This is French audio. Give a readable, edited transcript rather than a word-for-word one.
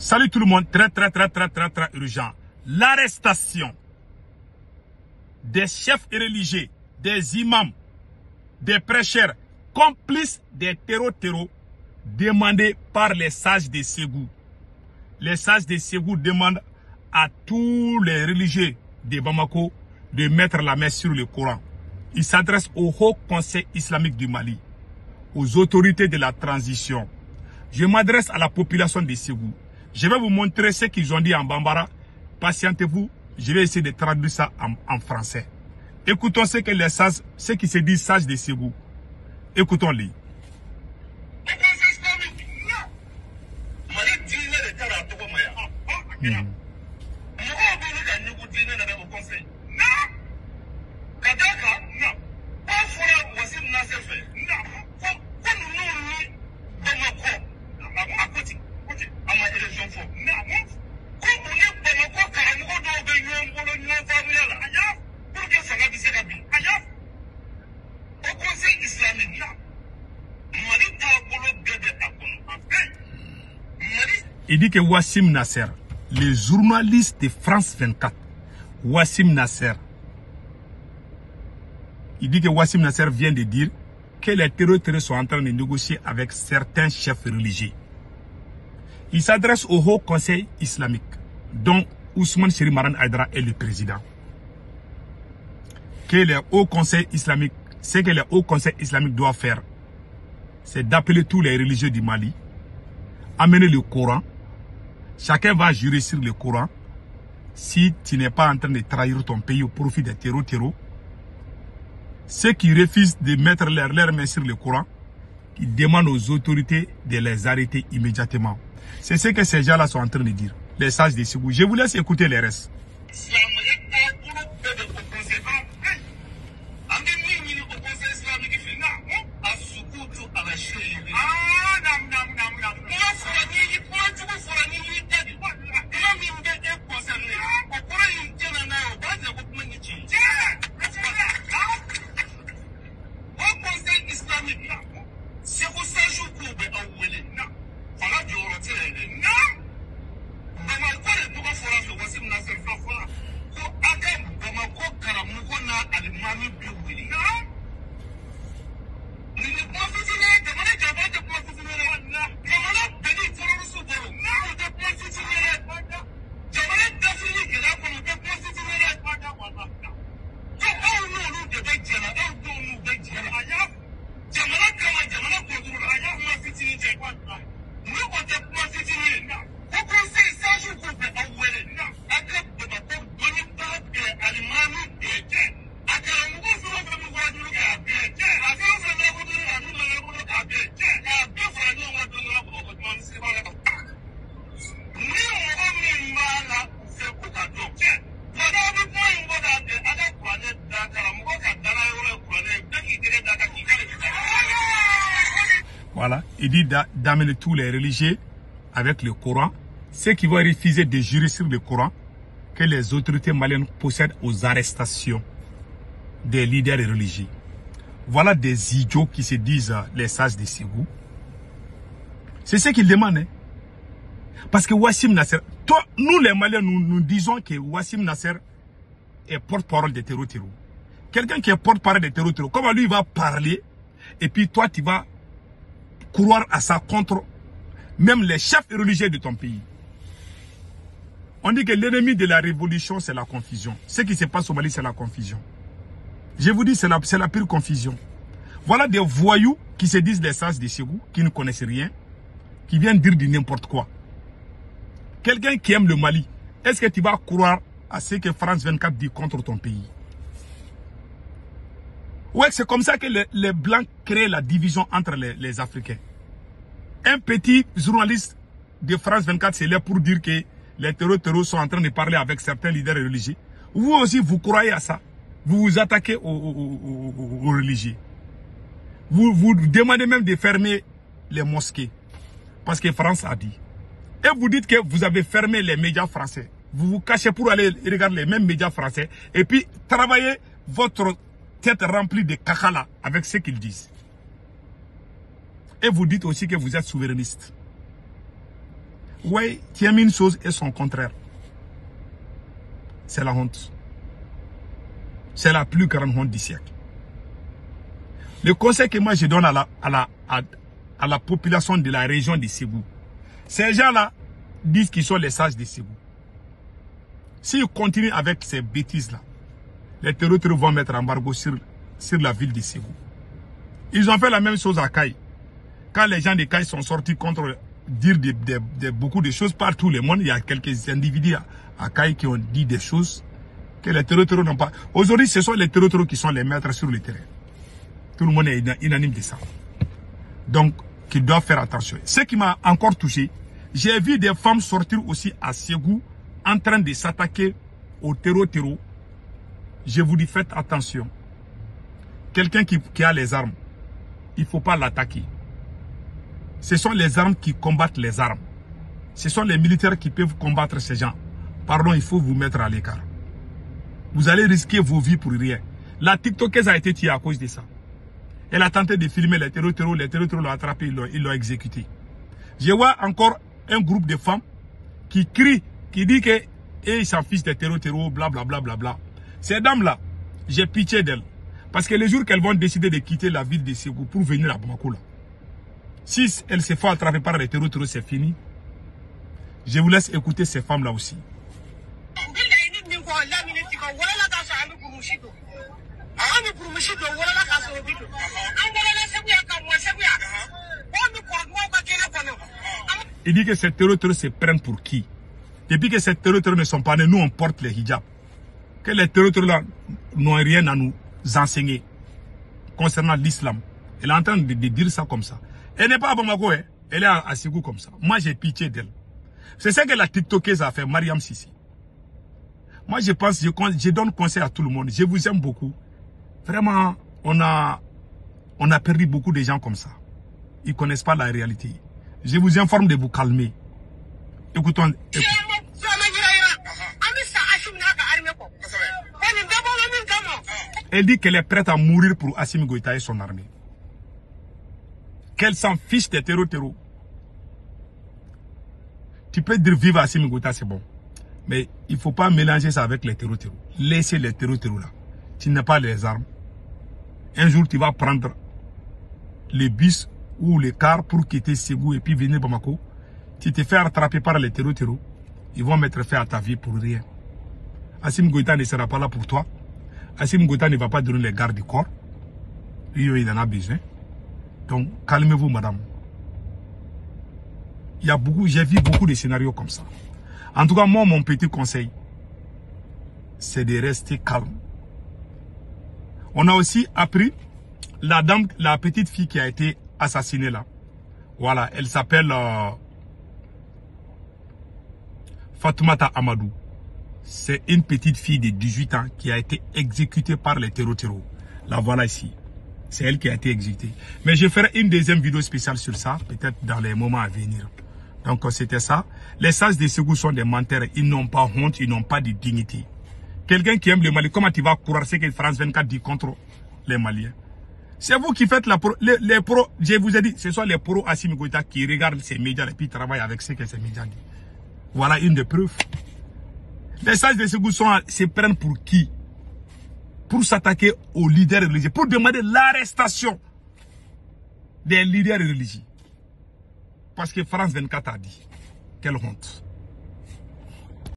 Salut tout le monde, très urgent. L'arrestation des chefs religieux, des imams, des prêcheurs, complices des terreaux demandés par les sages de Ségou. Les sages de Ségou demandent à tous les religieux de Bamako de mettre la main sur le Coran. Ils s'adressent au Haut Conseil islamique du Mali, aux autorités de la transition. Je m'adresse à la population de Ségou. Je vais vous montrer ce qu'ils ont dit en Bambara. Patientez-vous, je vais essayer de traduire ça en français. Écoutons ce que les sages, ce qui se dit sages de Ségou. Écoutons-les. Il dit que Wassim Nasser, le journaliste de France 24, Wassim Nasser, il dit que Wassim Nasser vient de dire que les terroristes sont en train de négocier avec certains chefs religieux. Il s'adresse au Haut Conseil islamique, dont Ousmane Seri Maran Aïdara est le président. Que le Haut Conseil islamique, ce que le Haut Conseil islamique doit faire, c'est d'appeler tous les religieux du Mali, amener le Coran. Chacun va jurer sur le Coran. Si tu n'es pas en train de trahir ton pays au profit des terreaux, ceux qui refusent de mettre leurs mains sur le Coran, ils demandent aux autorités de les arrêter immédiatement. C'est ce que ces gens-là sont en train de dire, les sages de Ségou. Je vous laisse écouter les restes. Voilà, il dit d'amener tous les religieux avec le Coran. Ceux qui vont refuser de jurer sur le Coran, que les autorités maliennes procèdent aux arrestations des leaders religieux. Voilà des idiots qui se disent les sages de Ségou. C'est ce qu'ils demandent. Hein? Parce que Wassim Nasser, nous les Maliens, nous disons que Wassim Nasser est porte-parole des terreaux. Quelqu'un qui est porte-parole des terreaux, comment lui il va parler, et puis toi tu vas courir à ça contre même les chefs religieux de ton pays. On dit que l'ennemi de la révolution, c'est la confusion. Ce qui se passe au Mali, c'est la confusion. Je vous dis, c'est la pure confusion. Voilà des voyous qui se disent les sages de Ségou, qui ne connaissent rien, qui viennent dire de n'importe quoi. Quelqu'un qui aime le Mali, est-ce que tu vas croire à ce que France 24 dit contre ton pays? Ouais, c'est comme ça que les Blancs créent la division entre les Africains. Un petit journaliste de France 24, c'est là pour dire que les terreaux sont en train de parler avec certains leaders religieux. Vous aussi, vous croyez à ça. Vous vous attaquez aux religieux. Vous demandez même de fermer les mosquées. Parce que France a dit. Et vous dites que vous avez fermé les médias français. Vous vous cachez pour aller regarder les mêmes médias français. Et puis, travailler votre tête remplie de caca avec ce qu'ils disent. Et vous dites aussi que vous êtes souverainiste. Oui, tu aimes une chose et son contraire. C'est la honte. C'est la plus grande honte du siècle. Le conseil que moi je donne à la population de la région de Ségou, ces gens-là disent qu'ils sont les sages de Ségou. S'ils continuent avec ces bêtises-là, les terroristes vont mettre embargo sur la ville de Ségou. Ils ont fait la même chose à Kaï. Quand les gens de Kaï sont sortis contre dire beaucoup de choses par tout le monde, il y a quelques individus à Kaï qui ont dit des choses que les terroristes n'ont pas. Aujourd'hui, ce sont les terroristes qui sont les maîtres sur le terrain. Tout le monde est unanime de ça. Donc, qu'ils doivent faire attention. Ce qui m'a encore touché, j'ai vu des femmes sortir aussi à Ségou en train de s'attaquer au terreau. Je vous dis, faites attention. Quelqu'un qui a les armes, il ne faut pas l'attaquer. Ce sont les armes qui combattent les armes. Ce sont les militaires qui peuvent combattre ces gens. Pardon, il faut vous mettre à l'écart. Vous allez risquer vos vies pour rien. La TikTokeuse a été tuée à cause de ça. Elle a tenté de filmer les terroristes l'ont attrapé, ils l'ont exécuté. Je vois encore un groupe de femmes qui crient, qui dit que ils s'en fichent des terroristes, blablabla. Bla, bla. Ces dames-là, j'ai pitié d'elles. Parce que le jour qu'elles vont décider de quitter la ville de Ségou pour venir à Bamako, là, si elles se font attraper par les terroristes, c'est fini. Je vous laisse écouter ces femmes-là aussi. Il dit que ces terroristes se prennent pour qui? Depuis que ces terroristes ne sont pas nés, nous on porte les hijabs. Que les terroristes là n'ont rien à nous enseigner concernant l'islam. Elle est en train de dire ça comme ça. Elle n'est pas à Bamako, hein? Elle est à Ségou comme ça. Moi j'ai pitié d'elle. C'est ça que la TikTokeuse a fait, Mariam Sissi. Moi je pense, je donne conseil à tout le monde. Je vous aime beaucoup. Vraiment, on a perdu beaucoup de gens comme ça. Ils ne connaissent pas la réalité. Je vous informe de vous calmer. Écoutons. Elle dit qu'elle est prête à mourir pour Assimi Goïta et son armée. Qu'elle s'en fiche des terreaux. Tu peux dire vivre Assimi Goïta, c'est bon. Mais il ne faut pas mélanger ça avec les terreaux. Laissez les terreaux là. Tu n'as pas les armes. Un jour, tu vas prendre les bus ou les cars pour quitter Ségou et puis venir Bamako. Tu te fais rattraper par les terreaux. Ils vont mettre fin à ta vie pour rien. Assimi Goïta ne sera pas là pour toi. Assimi Goïta ne va pas donner les gardes du corps. Lui, il en a besoin. Donc, calmez-vous, madame. J'ai vu beaucoup de scénarios comme ça. En tout cas, moi, mon petit conseil, c'est de rester calme. On a aussi appris la petite fille qui a été assassinée là. Voilà, elle s'appelle Fatoumata Amadou. C'est une petite fille de 18 ans qui a été exécutée par les terreaux. La voilà ici. C'est elle qui a été exécutée. Mais je ferai une deuxième vidéo spéciale sur ça, peut-être dans les moments à venir. Donc c'était ça. Les sages de Ségou sont des menteurs. Ils n'ont pas honte, ils n'ont pas de dignité. Quelqu'un qui aime le Mali, comment tu vas courir ce que France 24 dit contre les Maliens? C'est vous qui faites les pros. Je vous ai dit, ce sont les pros Assimi Goïta qui regardent ces médias et puis travaillent avec ce que ces médias disent. Voilà une des preuves. Les sages de Ségou se prennent pour qui? Pour s'attaquer aux leaders religieux, pour demander l'arrestation des leaders religieux. Parce que France 24 a dit. Quelle honte.